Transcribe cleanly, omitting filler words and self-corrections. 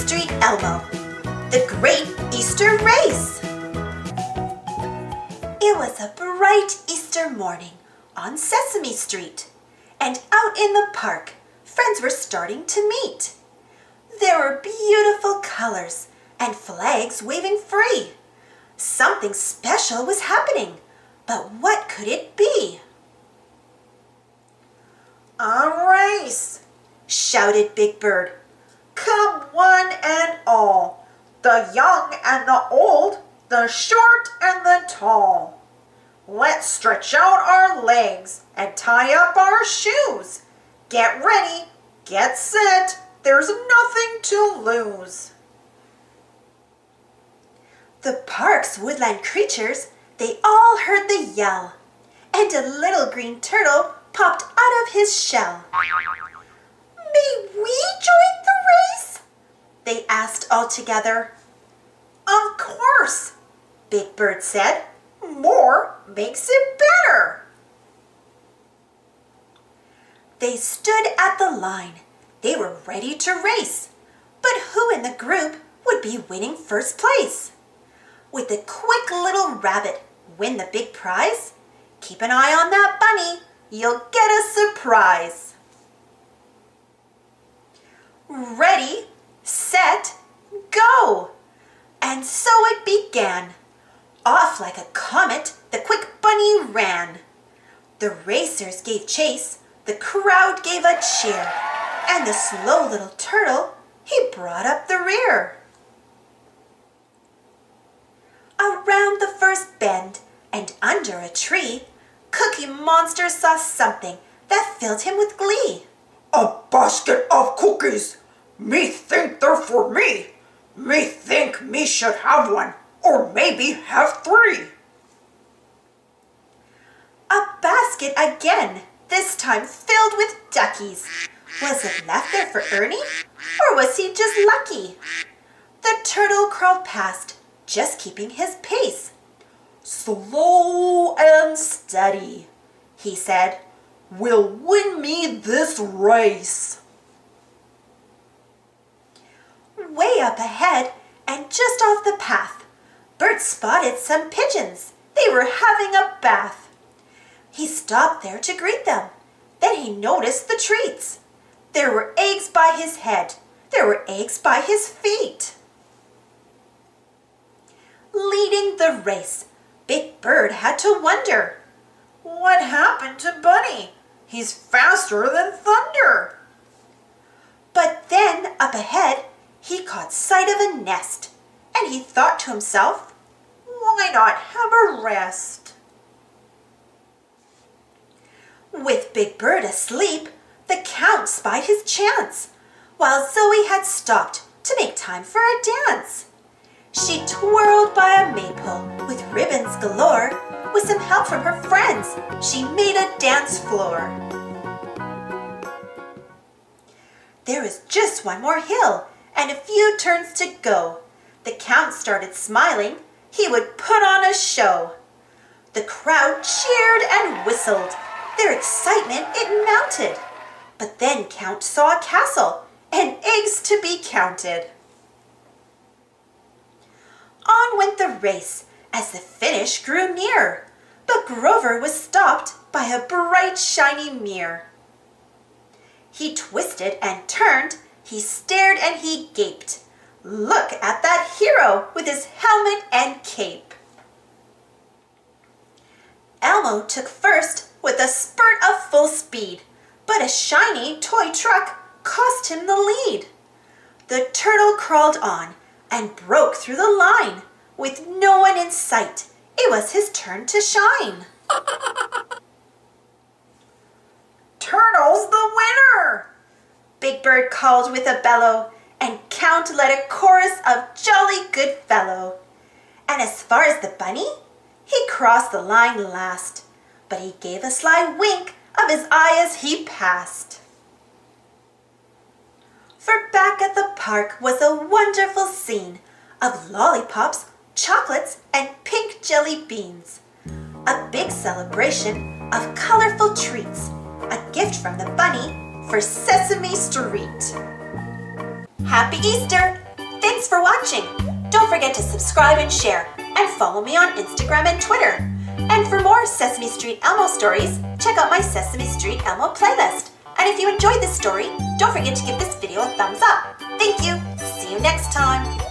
Street Elmo, the Great Easter Race. It was a bright Easter morning on Sesame Street, and out in the park, friends were starting to meet. There were beautiful colors and flags waving free. Something special was happening, but what could it be? A race! Shouted Big Bird. Come one and all, the young and the old, the short and the tall. Let's stretch out our legs and tie up our shoes. Get ready, get set, there's nothing to lose. The park's woodland creatures, they all heard the yell, and a little green turtle popped out of his shell. May we join the race? They asked all together. Of course, Big Bird said. More makes it better. They stood at the line. They were ready to race. But who in the group would be winning first place? Would the quick little rabbit win the big prize? Keep an eye on that bunny. You'll get a surprise. Ready, set, go! And so it began. Off like a comet, the quick bunny ran. The racers gave chase, the crowd gave a cheer, and the slow little turtle, he brought up the rear. Around the first bend and under a tree, Cookie Monster saw something that filled him with glee. A basket of cookies! Me think they're for me! Me think me should have one, or maybe have 3. A basket again, this time filled with duckies. Was it left there for Ernie, or was he just lucky? The turtle crawled past, just keeping his pace. Slow and steady, he said, will win me this race. Way up ahead and just off the path, Bert spotted some pigeons. They were having a bath. He stopped there to greet them. Then he noticed the treats. There were eggs by his head. There were eggs by his feet. Leading the race, Big Bird had to wonder. What happened to Bunny? He's faster than thunder. But then up ahead, he caught sight of a nest, and he thought to himself, why not have a rest? With Big Bird asleep, the Count spied his chance, while Zoe had stopped to make time for a dance. She twirled by a maypole with ribbons galore. With some help from her friends, she made a dance floor. There was just one more hill and a few turns to go. The Count started smiling. He would put on a show. The crowd cheered and whistled. Their excitement, it mounted. But then Count saw a castle and eggs to be counted. On went the race as the finish grew near. But Grover was stopped by a bright, shiny mirror. He twisted and turned. He stared and he gaped. Look at that hero with his helmet and cape. Elmo took first with a spurt of full speed, but a shiny toy truck cost him the lead. The turtle crawled on and broke through the line. With no one in sight, it was his turn to shine. Turtle's the winner! Big Bird called with a bellow, and Count led a chorus of jolly good fellow. And as far as the bunny, he crossed the line last, but he gave a sly wink of his eye as he passed. For back at the park was a wonderful scene of lollipops, chocolates, and pink jelly beans. A big celebration of colorful treats, a gift from the bunny for Sesame Street. Happy Easter! Thanks for watching. Don't forget to subscribe and share, and follow me on Instagram and Twitter. And for more Sesame Street Elmo stories, check out my Sesame Street Elmo playlist. And if you enjoyed this story, don't forget to give this video a thumbs up. Thank you. See you next time.